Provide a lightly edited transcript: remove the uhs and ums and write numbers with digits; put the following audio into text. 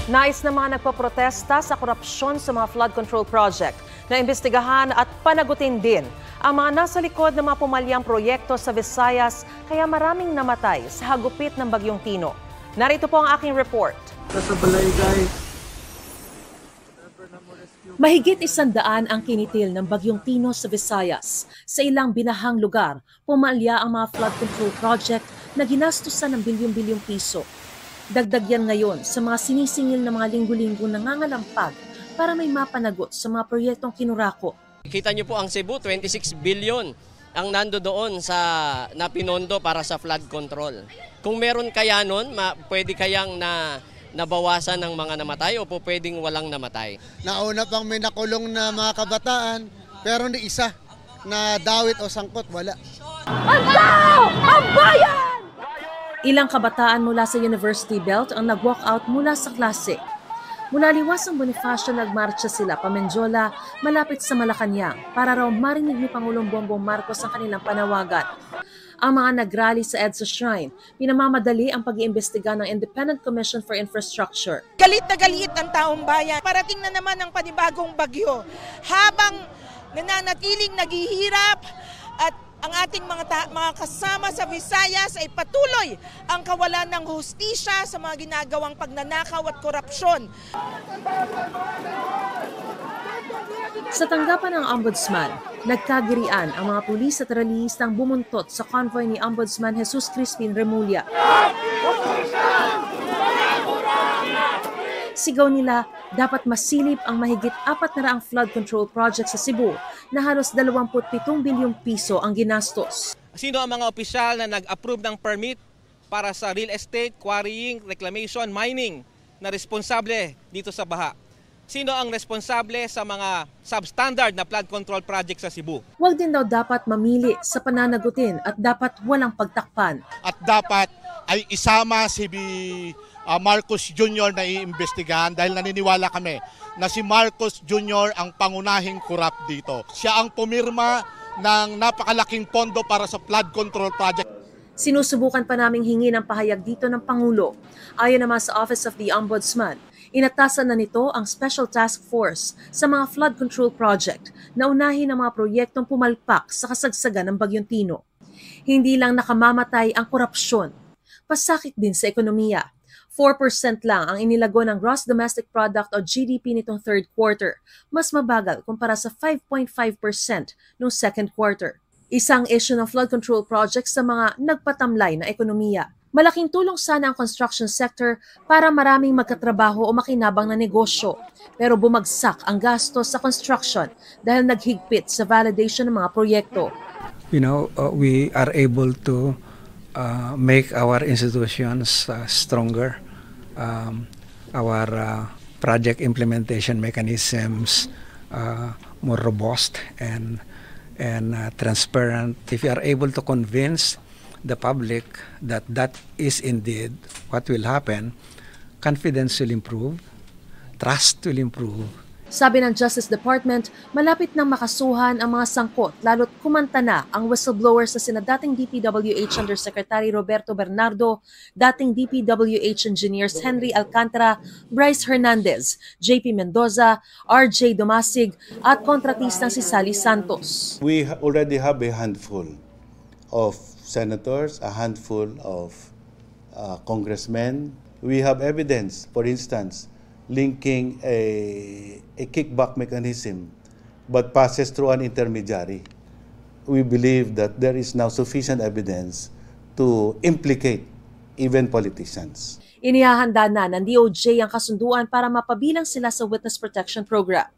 Nais ng mga nagpoprotesta sa korupsyon sa mga flood control project na imbestigahan at panagutin din ang mga nasa likod ng mga pumalyang proyekto sa Visayas kaya maraming namatay sa hagupit ng Bagyong Tino. Narito po ang aking report. Mahigit 100 ang kinitil ng Bagyong Tino sa Visayas. Sa ilang binahang lugar, pumalya ang mga flood control project na ginastusan ng bilyong-bilyong piso. Dagdag yan ngayon sa mga sinisingil na mga linggo-linggo nangangalampag para may mapanagot sa mga proyektong kinurako. Kita niyo po ang Cebu, 26 billion ang nando doon sa napinondo para sa flood control. Kung meron kaya nun, pwede kayang nabawasan ng mga namatay o po pwedeng walang namatay? Nauna pang may nakulong na mga kabataan, pero ni isa na dawit o sangkot, wala. Antaw! Ang bayan! Ilang kabataan mula sa University Belt ang nag-walk out mula sa klase. Mula Liwasang Bonifacio nagmarcha sila pa Menjola malapit sa Malacanang para raw marinig ni Pangulong Bongbong Marcos ang kanilang panawagan. Ang mga nagrally sa EDSA Shrine, pinamamadali ang pag-iimbestiga ng Independent Commission for Infrastructure. Galit na galit ang taong bayan. Parating na naman ang panibagong bagyo. Habang nananatiling naghihirap at ang ating mga kasama sa Visayas ay patuloy ang kawalan ng hustisya sa mga ginagawang pagnanakaw at korupsyon. Sa tanggapan ng Ombudsman, nagkagirian ang mga pulis at relihistang bumuntot sa convoy ni Ombudsman Jesus Crispin Remulla. Sigaw nila, dapat masilip ang mahigit 400 flood control project sa Cebu na halos 27 bilyong piso ang ginastos. Sino ang mga opisyal na nag-approve ng permit para sa real estate, quarrying, reclamation, mining na responsable dito sa baha? Sino ang responsable sa mga substandard na flood control project sa Cebu? Huwag din daw dapat mamili sa pananagutin at dapat walang pagtakpan. At dapat ay isama si Marcos Jr. na iimbestigahan dahil naniniwala kami na si Marcos Jr. ang pangunahing korap dito. Siya ang pumirma ng napakalaking pondo para sa flood control project. Sinusubukan pa naming hingin ang pahayag dito ng Pangulo. Ayon naman sa Office of the Ombudsman, inatasan na nito ang Special Task Force sa mga flood control project na unahin ang mga proyektong pumalpak sa kasagsagan ng Bagyong Tino. Hindi lang nakamamatay ang korupsyon, pasakit din sa ekonomiya. 4% lang ang inilago ng Gross Domestic Product o GDP nitong third quarter, mas mabagal kumpara sa 5.5% noong second quarter. Isang issue ng flood control project sa mga nagpatamlay na ekonomiya. Malaking tulong sana ang construction sector para maraming magkatrabaho o makinabang na negosyo. Pero bumagsak ang gastos sa construction dahil naghigpit sa validation ng mga proyekto. We are able to make our institutions stronger. Our project implementation mechanisms more robust and transparent. If you are able to convince the public that that is indeed what will happen, confidence will improve, trust will improve. Sabi ng Justice Department, malapit nang makasuhan ang mga sangkot lalo't kumanta na ang whistleblower sa sina dating DPWH Undersecretary Roberto Bernardo, dating DPWH Engineers Henry Alcantara, Bryce Hernandez, JP Mendoza, RJ Domasig at kontratistang si Sally Santos. We already have a handful of senators, a handful of congressmen. We have evidence, for instance, linking a kickback mechanism but passes through an intermediary. We believe that there is now sufficient evidence to implicate even politicians. Inihahanda na ng DOJ ang kasunduan para mapabilang sila sa Witness Protection Program.